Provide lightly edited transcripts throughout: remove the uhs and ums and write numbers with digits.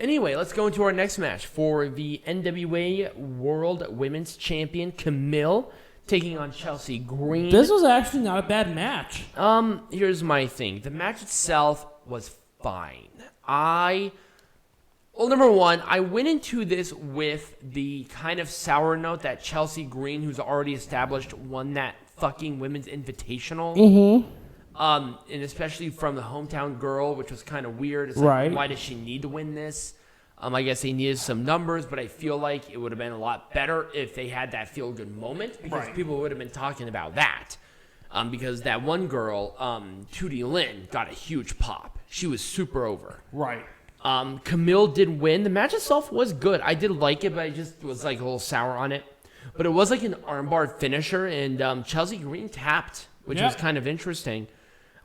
Anyway, let's go into our next match for the NWA World Women's Champion, Kamille, taking on Chelsea Green. This was actually not a bad match. Here's my thing. The match itself was fine. Well, number one, I went into this with the kind of sour note that Chelsea Green, who's already established, won that fucking women's invitational. Mm-hmm. And especially from the hometown girl, which was kind of weird. It's right. Like, why does she need to win this? I guess they needed some numbers, but I feel like it would have been a lot better if they had that feel-good moment, because people would have been talking about that. Because that one girl, Tootie Lynn, got a huge pop. She was super over. Right. Kamille did win. The match itself was good. I did like it, but I just was like a little sour on it. But it was like an armbar finisher, and Chelsea Green tapped, which was kind of interesting.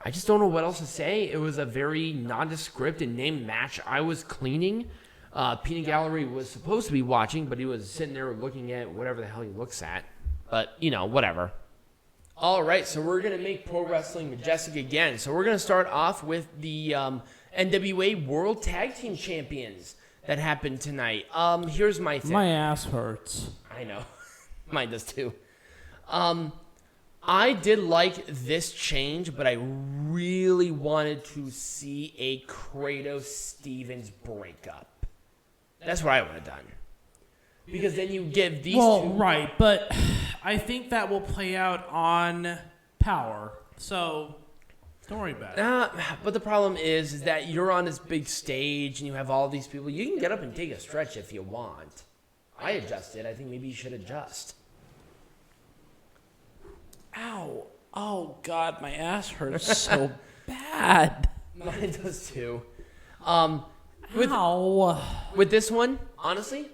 I just don't know what else to say. It was a very nondescript and named match. I was cleaning. Peanut Gallery was supposed to be watching, but he was sitting there looking at whatever the hell he looks at. But, whatever. All right, so we're going to make Pro Wrestling Majestic again. So we're going to start off with the NWA World Tag Team Champions that happened tonight. Here's my thing. My ass hurts. I know. Mine does too. I did like this change, but I really wanted to see a Kratos-Stevens breakup. That's what I would have done. Because then you give these two... Well, right, but I think that will play out on Power, so don't worry about it. But the problem is that you're on this big stage and you have all these people. You can get up and take a stretch if you want. I adjusted. I think maybe you should adjust. Ow. Oh, God, my ass hurts so bad. Mine does too. Ow. With this one, honestly,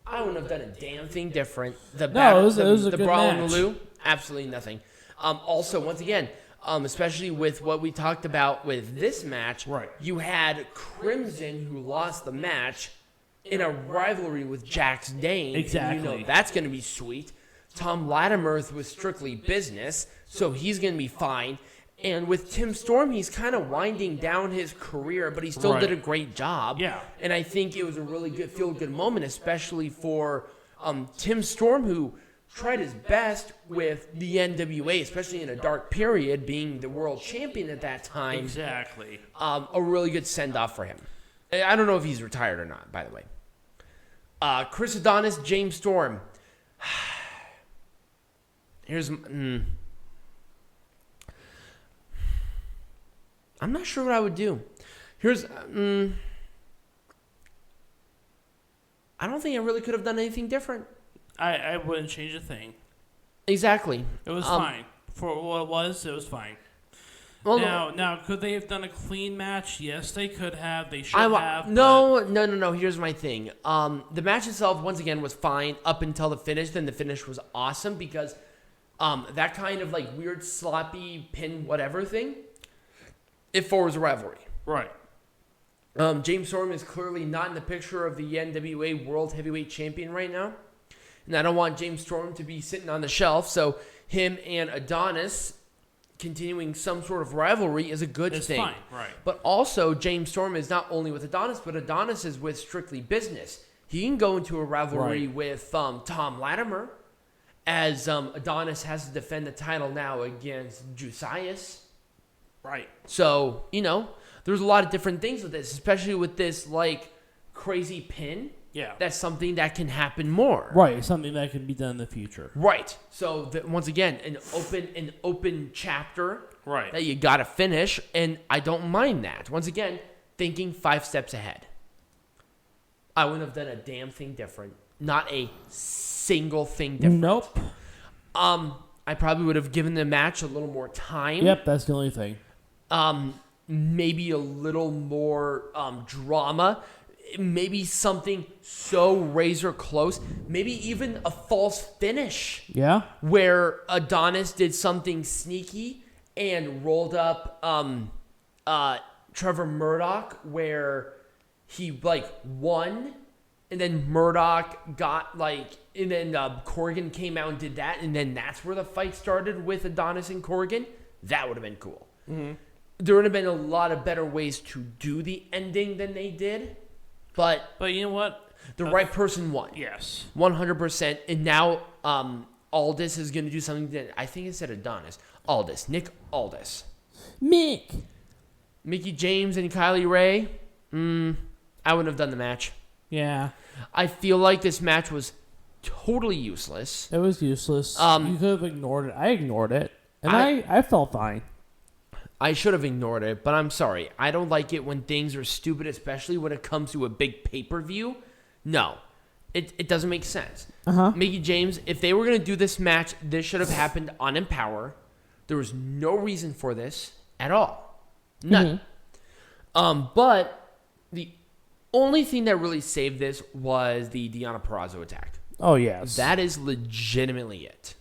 I wouldn't have done a damn thing different. It was a good Brawl match. and the Lou, absolutely nothing. Also, once again, especially with what we talked about with this match, you had Crimson, who lost the match, in a rivalry with Jax Dane. Exactly. That's going to be sweet. Thom Latimer was strictly business, so he's going to be fine. And with Tim Storm, he's kind of winding down his career, but he still did a great job. Yeah. And I think it was a really good feel-good moment, especially for Tim Storm, who tried his best with the NWA, especially in a dark period, being the world champion at that time. Exactly. A really good send-off for him. I don't know if he's retired or not, by the way. Chris Adonis, James Storm. Here's... I'm not sure what I would do. Here's... I don't think I really could have done anything different. I wouldn't change a thing. Exactly. It was fine. For what it was fine. Well, now, could they have done a clean match? Yes, they could have. They should have. No. Here's my thing. The match itself, once again, was fine up until the finish. Then the finish was awesome because that kind of like weird sloppy pin whatever thing, it forwards a rivalry. Right. James Storm is clearly not in the picture of the NWA World Heavyweight Champion right now. And I don't want James Storm to be sitting on the shelf. So him and Adonis continuing some sort of rivalry is a good thing. Fine, right. But also, James Storm is not only with Adonis, but Adonis is with Strictly Business. He can go into a rivalry with Thom Latimer, as Adonis has to defend the title now against Jusias. Right. So, there's a lot of different things with this, especially with this, like, crazy pin. Yeah. That's something that can happen more. Right, something that can be done in the future. Right. So, once again, an open chapter that you got to finish, and I don't mind that. Once again, thinking 5 steps ahead. I wouldn't have done a damn thing different. Not a single thing different. Nope. I probably would have given the match a little more time. Yep, that's the only thing. Maybe a little more drama. Maybe something so razor close. Maybe even a false finish. Yeah. Where Adonis did something sneaky and rolled up Trevor Murdoch, where he won, and then Murdoch got and then Corgan came out and did that, and then that's where the fight started with Adonis and Corgan. That would have been cool. Mm-hmm. There would have been a lot of better ways to do the ending than they did. But you know what? The right person won. Yes. 100%. And now Aldis is going to do something that I think it said Adonis. Nick Aldis. Mickie James and Kylie Ray. I wouldn't have done the match. Yeah. I feel like this match was totally useless. It was useless. You could have ignored it. I ignored it. And I felt fine. I should have ignored it, but I'm sorry. I don't like it when things are stupid, especially when it comes to a big pay-per-view. No. It doesn't make sense. Mickie James, if they were going to do this match, this should have happened on Empower. There was no reason for this at all. None. But the only thing that really saved this was the Deonna Purrazzo attack. Oh, yes. That is legitimately it.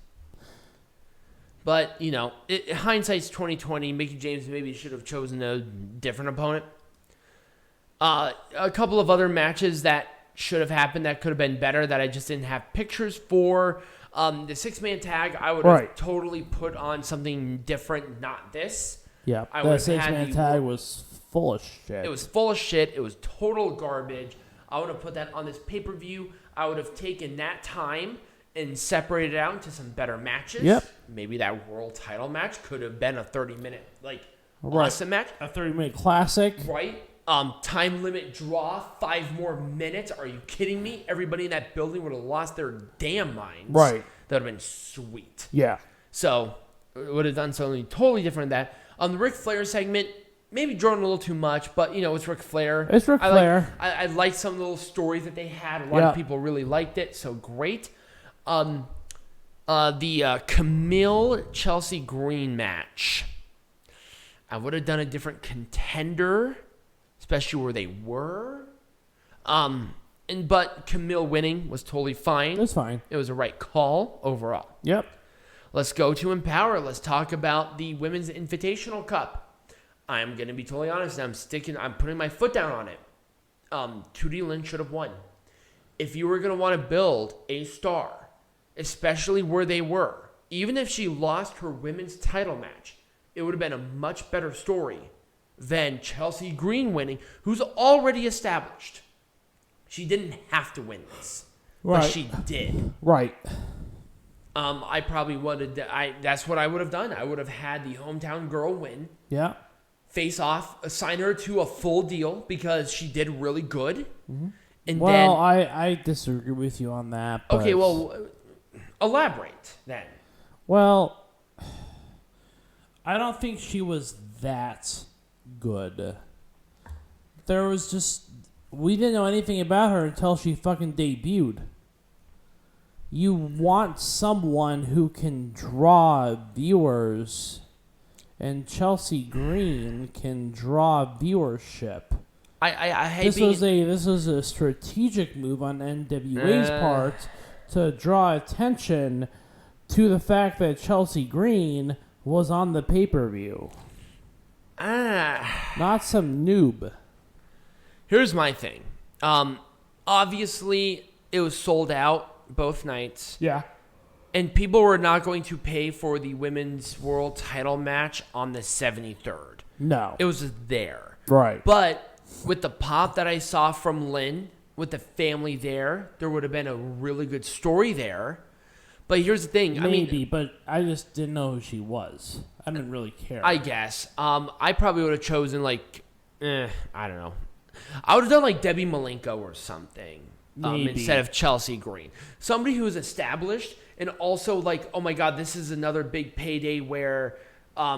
But, hindsight's 2020. Mickie James maybe should have chosen a different opponent. A couple of other matches that should have happened that could have been better that I just didn't have pictures for. The six-man tag, I would have totally put on something different, not this. Yeah, the six-man tag was full of shit. It was full of shit. It was total garbage. I would have put that on this pay-per-view. I would have taken that time and separated it out into some better matches. Yep. Maybe that world title match could have been a 30-minute, awesome match. A 30-minute classic. Right. Time limit draw, 5 more minutes. Are you kidding me? Everybody in that building would have lost their damn minds. Right. That would have been sweet. Yeah. So, would have done something totally different than that. The Ric Flair segment, maybe drawn a little too much, but, it's Ric Flair. It's Ric Flair. I liked some of the little stories that they had. A lot of people really liked it, so great. The Camille Chelsea Green match. I would have done a different contender, especially where they were. But Camille winning was totally fine. It was fine. It was a right call overall. Yep. Let's go to Empower. Let's talk about the Women's Invitational Cup. I'm going to be totally honest. I'm putting my foot down on it. Tootie Lynn should have won. If you were going to want to build a star, especially where they were, even if she lost her women's title match, it would have been a much better story than Chelsea Green winning, who's already established. She didn't have to win this, but she did. Right. I probably would have. That's what I would have done. I would have had the hometown girl win. Yeah. Face off, assign her to a full deal because she did really good. Mm-hmm. And I disagree with you on that. But... Okay, well, elaborate then. Well, I don't think she was that good. There was just... We didn't know anything about her until she fucking debuted. You want someone who can draw viewers, and Chelsea Green can draw viewership. I hate this was a strategic move on NWA's part to draw attention to the fact that Chelsea Green was on the pay-per-view. Not some noob. Here's my thing. Obviously, it was sold out both nights. Yeah. And people were not going to pay for the women's world title match on the 73rd. No. It was just there. Right. But with the pop that I saw from Lynn, with the family there would have been a really good story there. But here's the thing. Maybe, but I just didn't know who she was. I didn't really care. I guess. I probably would have chosen, I don't know. I would have done, Debbie Malenko or something. Instead of Chelsea Green. Somebody who is established and also, oh my God, this is another big payday where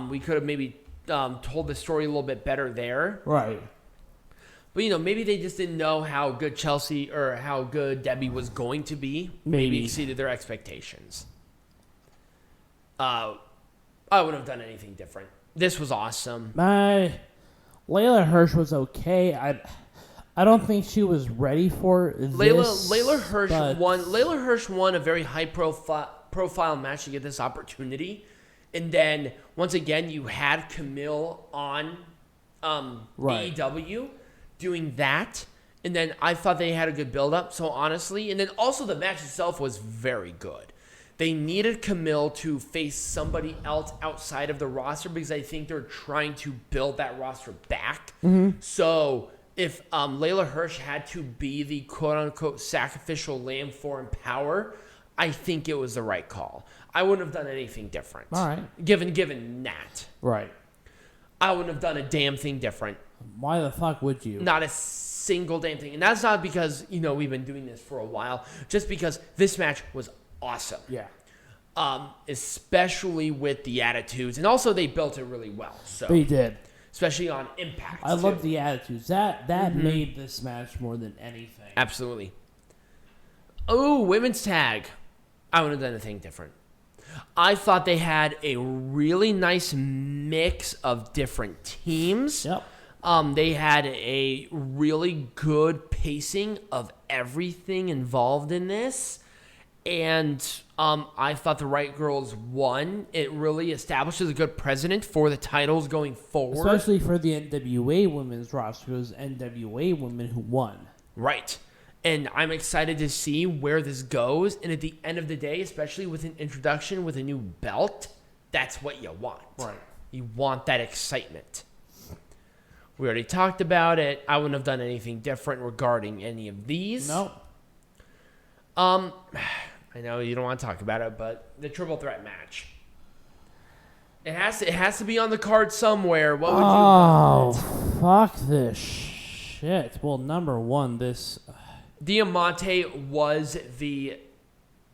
we could have maybe told the story a little bit better there. Right. But, maybe they just didn't know how good Chelsea or how good Debbie was going to be. Maybe exceeded their expectations. I wouldn't have done anything different. This was awesome. Layla Hirsch was okay. I don't think she was ready for this. Layla Hirsch won a very high profile match to get this opportunity. And then, once again, you had Kamille on AEW doing that. And then I thought they had a good build-up, so honestly. And then also the match itself was very good. They needed Kamille to face somebody else outside of the roster because I think they're trying to build that roster back. Mm-hmm. So if Layla Hirsch had to be the quote-unquote sacrificial lamb for Empower, I think it was the right call. I wouldn't have done anything different. All right. Given that. Right. I wouldn't have done a damn thing different. Why the fuck would you? Not a single damn thing. And that's not because, we've been doing this for a while. Just because this match was awesome. Yeah. Especially with the attitudes. And also they built it really well. So They did. Especially on Impact. I love the attitudes. That made this match more than anything. Absolutely. Oh, women's tag. I wouldn't have done anything different. I thought they had a really nice mix of different teams. Yep. They had a really good pacing of everything involved in this. And I thought the right girls won. It really establishes a good precedent for the titles going forward. Especially for the NWA women's roster. It was NWA women who won. Right. And I'm excited to see where this goes. And at the end of the day, especially with an introduction with a new belt, that's what you want. Right. You want that excitement. We already talked about it. I wouldn't have done anything different regarding any of these. No. I know you don't want to talk about it, but the triple threat match. It has to be on the card somewhere. What would you have done? Fuck this shit. Well, number one, this Diamante was the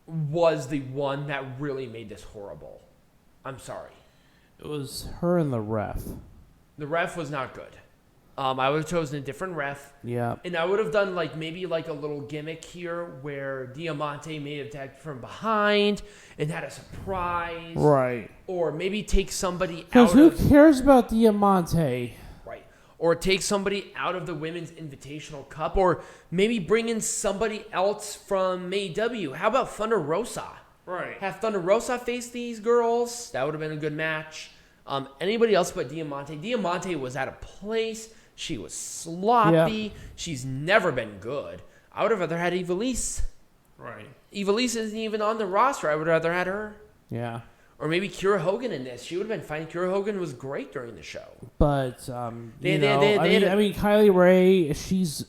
one that really made this horrible. I'm sorry. it was her and the ref. The ref was not good. I would have chosen a different ref. Yeah. And I would have done maybe a little gimmick here where Diamante may have attacked from behind and had a surprise. Right. Or maybe take somebody out Because who cares about Diamante? Right. Or take somebody out of the Women's Invitational Cup. Or maybe bring in somebody else from AEW. How about Thunder Rosa? Right. Have Thunder Rosa face these girls. That would have been a good match. Anybody else but Diamante. Diamante was out of place. She was sloppy. Yeah. She's never been good. I would have rather had Ivelisse. Right. Ivelisse isn't even on the roster. I would have rather had her. Yeah. Or maybe Kira Hogan in this. She would have been fine. Kira Hogan was great during the show. But I mean, Kylie Ray, she's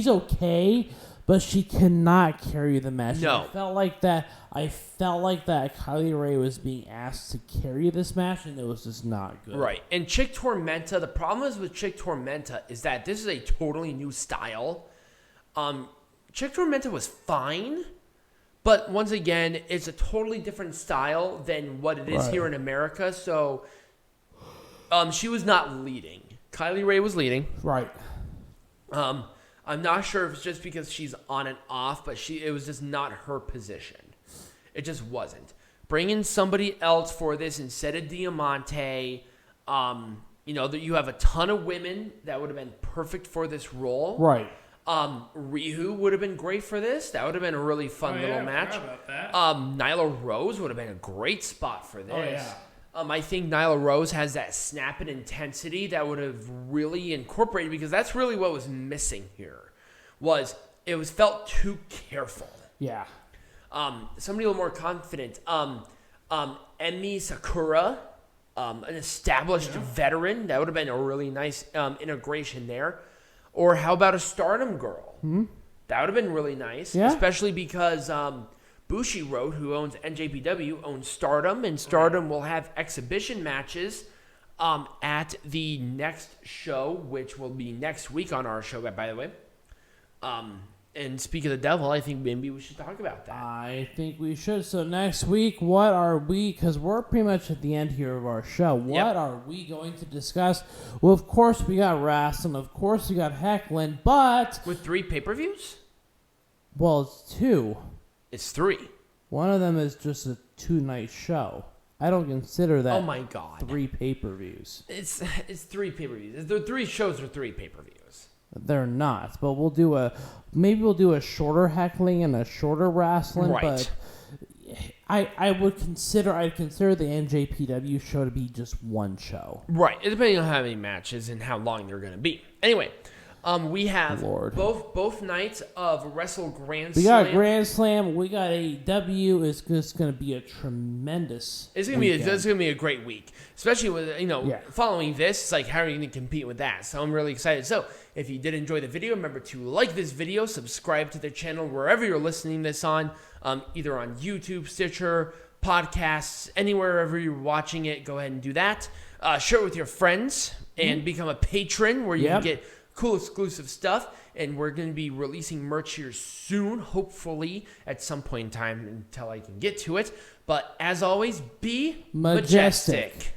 okay, but she cannot carry the match. No. I felt like that Kylie Ray was being asked to carry this match, and it was just not good. Right. And Chick Tormenta, the problem is with Chick Tormenta is that this is a totally new style. Chick Tormenta was fine, but once again, it's a totally different style than what it is here in America. So she was not leading. Kylie Ray was leading. Right. I'm not sure if it's just because she's on and off, but it was just not her position. It just wasn't. Bring in somebody else for this instead of Diamante. You have a ton of women that would have been perfect for this role. Right. Rihu would have been great for this. That would have been a really fun little match. About that. Nyla Rose would have been a great spot for this. Oh, yeah. I think Nyla Rose has that snap and intensity that would have really incorporated, because that's really what was missing here. It was felt too careful. Yeah. Somebody a little more confident. Emi Sakura, an established veteran. That would have been a really nice integration there. Or how about a Stardom girl? Hmm? That would have been really nice. Yeah. Especially because Bushiroad, who owns NJPW, owns Stardom. And Stardom will have exhibition matches at the next show, which will be next week on our show, by the way. And speak of the devil, I think maybe we should talk about that. I think we should. So next week, what are we, because we're pretty much at the end here of our show, what are we going to discuss? Well, of course, we got wrestling. Of course, we got heckling, but... With 3 pay-per-views? Well, it's 2. It's 3. One of them is just a 2-night show. I don't consider that. Oh my God. 3 pay-per-views. It's 3 pay-per-views. The 3 shows are 3 pay-per-views. They're not, but we'll do a shorter heckling and a shorter wrestling. Right. But I'd consider the NJPW show to be just one show. Right, depending on how many matches and how long they're going to be. Anyway, We have Lord. both nights of Wrestle Grand We Slam. got Grand Slam. We got AEW. It's just going to be a tremendous. It's gonna be a great week, especially with following this. It's like, how are you gonna compete with that? So I'm really excited. So if you did enjoy the video, remember to like this video, subscribe to the channel wherever you're listening this on, either on YouTube, Stitcher, podcasts, anywhere wherever you're watching it. Go ahead and do that. Share it with your friends and become a patron where you can get cool exclusive stuff. And we're going to be releasing merch here soon, hopefully at some point in time until I can get to it. But as always, be majestic.